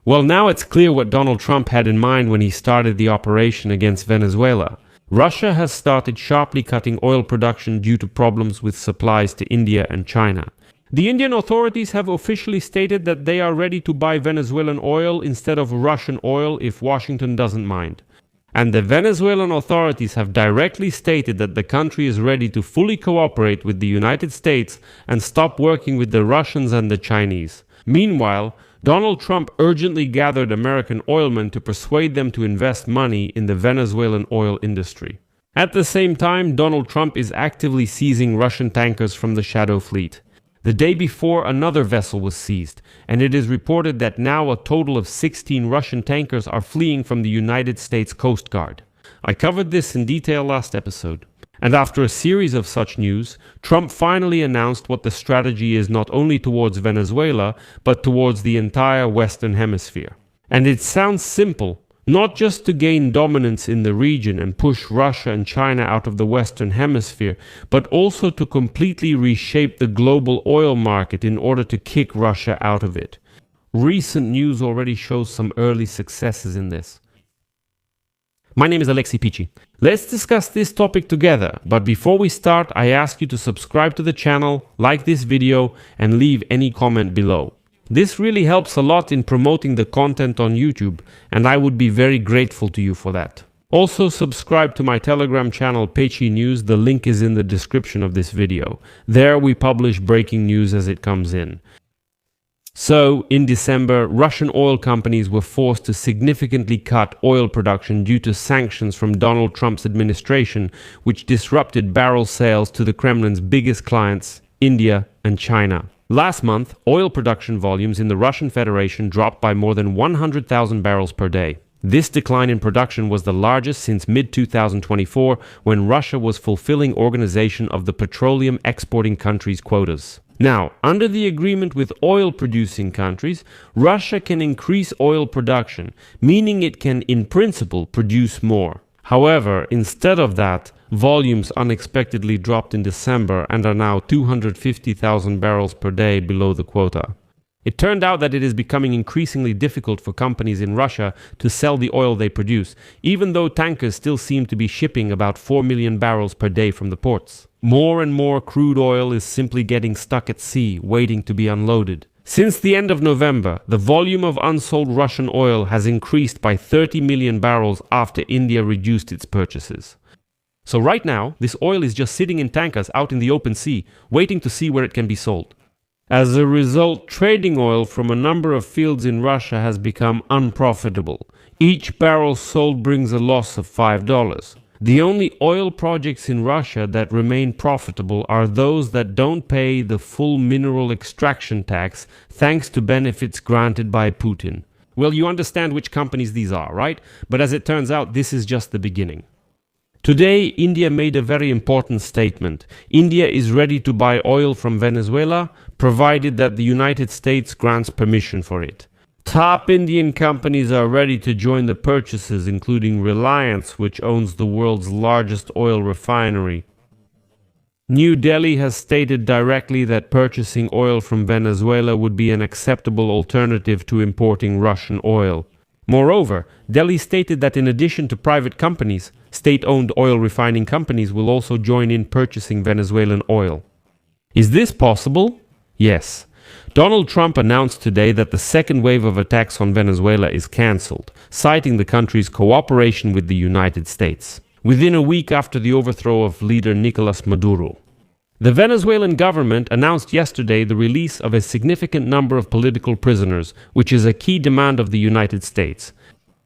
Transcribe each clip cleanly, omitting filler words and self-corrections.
Well, now it's clear what Donald Trump had in mind when he started the operation against Venezuela. Russia has started sharply cutting oil production due to problems with supplies to India and China. The Indian authorities have officially stated that they are ready to buy Venezuelan oil instead of Russian oil if Washington doesn't mind. And the Venezuelan authorities have directly stated that the country is ready to fully cooperate with the United States and stop working with the Russians and the Chinese. Meanwhile, Donald Trump urgently gathered American oilmen to persuade them to invest money in the Venezuelan oil industry. At the same time, Donald Trump is actively seizing Russian tankers from the shadow fleet. The day before, another vessel was seized, and it is reported that now a total of 16 Russian tankers are fleeing from the United States Coast Guard. I covered this in detail last episode. And after a series of such news, Trump finally announced what the strategy is not only towards Venezuela, but towards the entire Western Hemisphere. And it sounds simple. Not just to gain dominance in the region and push Russia and China out of the Western Hemisphere, but also to completely reshape the global oil market in order to kick Russia out of it. Recent news already shows some early successes in this. My name is Alexei Pichi. Let's discuss this topic together, but before we start, I ask you to subscribe to the channel, like this video, and leave any comment below. This really helps a lot in promoting the content on YouTube, and I would be very grateful to you for that. Also, subscribe to my Telegram channel Pechi News, the link is in the description of this video. There we publish breaking news as it comes in. So, in December, Russian oil companies were forced to significantly cut oil production due to sanctions from Donald Trump's administration, which disrupted barrel sales to the Kremlin's biggest clients, India and China. Last month, oil production volumes in the Russian Federation dropped by more than 100,000 barrels per day. This decline in production was the largest since mid-2024, when Russia was fulfilling Organization of the Petroleum Exporting Countries quotas. Now, under the agreement with oil-producing countries, Russia can increase oil production, meaning it can, in principle, produce more. However, instead of that, volumes unexpectedly dropped in December and are now 250,000 barrels per day below the quota. It turned out that it is becoming increasingly difficult for companies in Russia to sell the oil they produce, even though tankers still seem to be shipping about 4 million barrels per day from the ports. More and more crude oil is simply getting stuck at sea, waiting to be unloaded. Since the end of November, the volume of unsold Russian oil has increased by 30 million barrels after India reduced its purchases. So right now, this oil is just sitting in tankers out in the open sea, waiting to see where it can be sold. As a result, trading oil from a number of fields in Russia has become unprofitable. Each barrel sold brings a loss of $5. The only oil projects in Russia that remain profitable are those that don't pay the full mineral extraction tax thanks to benefits granted by Putin. Well, you understand which companies these are, right? But as it turns out, this is just the beginning. Today, India made a very important statement. India is ready to buy oil from Venezuela, provided that the United States grants permission for it. Top Indian companies are ready to join the purchases, including Reliance, which owns the world's largest oil refinery. New Delhi has stated directly that purchasing oil from Venezuela would be an acceptable alternative to importing Russian oil. Moreover, Delhi stated that in addition to private companies, state-owned oil refining companies will also join in purchasing Venezuelan oil. Is this possible? Yes. Donald Trump announced today that the second wave of attacks on Venezuela is cancelled, citing the country's cooperation with the United States, within a week after the overthrow of leader Nicolas Maduro. The Venezuelan government announced yesterday the release of a significant number of political prisoners, which is a key demand of the United States.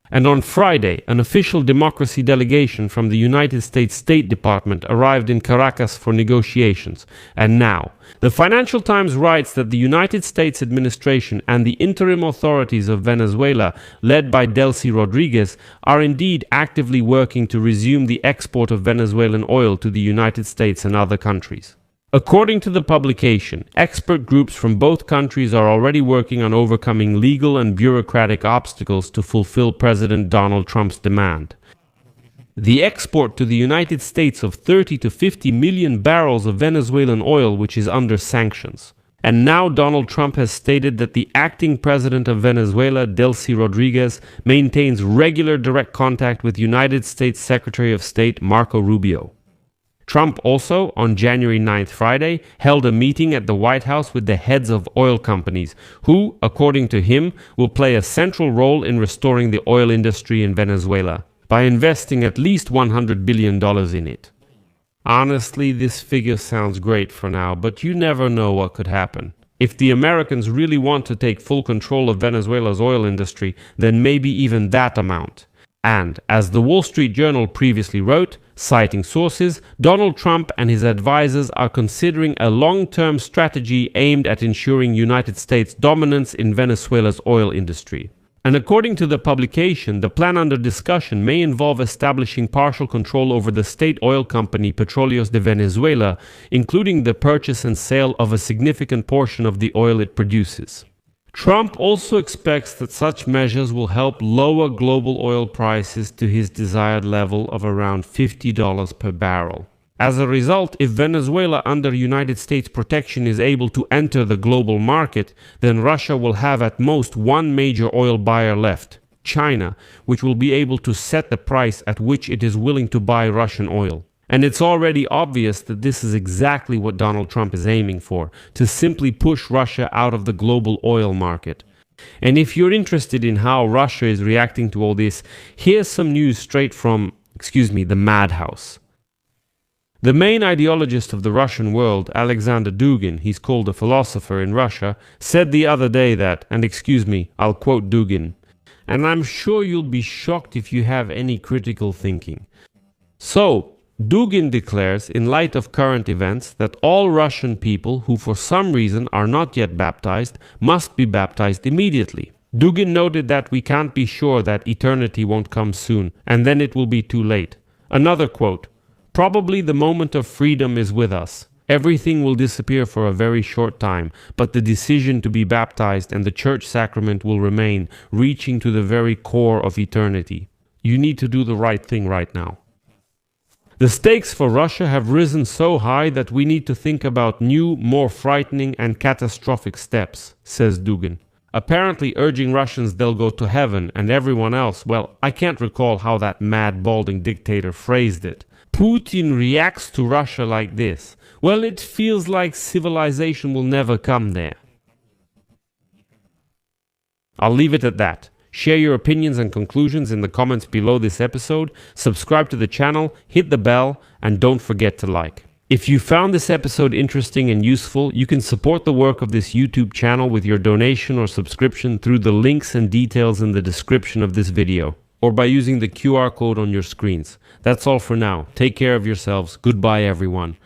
And on Friday, an official democracy delegation from the United States State Department arrived in Caracas for negotiations. And now, the Financial Times writes that the United States administration and the interim authorities of Venezuela, led by Delcy Rodriguez, are indeed actively working to resume the export of Venezuelan oil to the United States and other countries. According to the publication, expert groups from both countries are already working on overcoming legal and bureaucratic obstacles to fulfill President Donald Trump's demand. The export to the United States of 30 to 50 million barrels of Venezuelan oil, which is under sanctions. And now Donald Trump has stated that the acting president of Venezuela, Delcy Rodriguez, maintains regular direct contact with United States Secretary of State Marco Rubio. Trump also, on January 9th, Friday, held a meeting at the White House with the heads of oil companies, who, according to him, will play a central role in restoring the oil industry in Venezuela by investing at least $100 billion in it. Honestly, this figure sounds great for now, but you never know what could happen. If the Americans really want to take full control of Venezuela's oil industry, then maybe even that amount. And, as the Wall Street Journal previously wrote, citing sources, Donald Trump and his advisors are considering a long-term strategy aimed at ensuring United States dominance in Venezuela's oil industry. And according to the publication, the plan under discussion may involve establishing partial control over the state oil company Petróleos de Venezuela, including the purchase and sale of a significant portion of the oil it produces. Trump also expects that such measures will help lower global oil prices to his desired level of around $50 per barrel. As a result, if Venezuela under United States protection is able to enter the global market, then Russia will have at most one major oil buyer left, China, which will be able to set the price at which it is willing to buy Russian oil. And it's already obvious that this is exactly what Donald Trump is aiming for, to simply push Russia out of the global oil market. And if you're interested in how Russia is reacting to all this, here's some news straight from, the madhouse. The main ideologist of the Russian world, Alexander Dugin, he's called a philosopher in Russia, said the other day that, and I'll quote Dugin, and I'm sure you'll be shocked if you have any critical thinking. So, Dugin declares, in light of current events, that all Russian people who for some reason are not yet baptized must be baptized immediately. Dugin noted that we can't be sure that eternity won't come soon, and then it will be too late. Another quote, "Probably the moment of freedom is with us. Everything will disappear for a very short time, but the decision to be baptized and the church sacrament will remain, reaching to the very core of eternity. You need to do the right thing right now." The stakes for Russia have risen so high that we need to think about new, more frightening and catastrophic steps, says Dugin. Apparently urging Russians they'll go to heaven and everyone else, well, I can't recall how that mad, balding dictator phrased it. Putin reacts to Russia like this. Well, it feels like civilization will never come there. I'll leave it at that. Share your opinions and conclusions in the comments below this episode, subscribe to the channel, hit the bell, and don't forget to like. If you found this episode interesting and useful, you can support the work of this YouTube channel with your donation or subscription through the links and details in the description of this video, or by using the QR code on your screens. That's all for now. Take care of yourselves. Goodbye, everyone.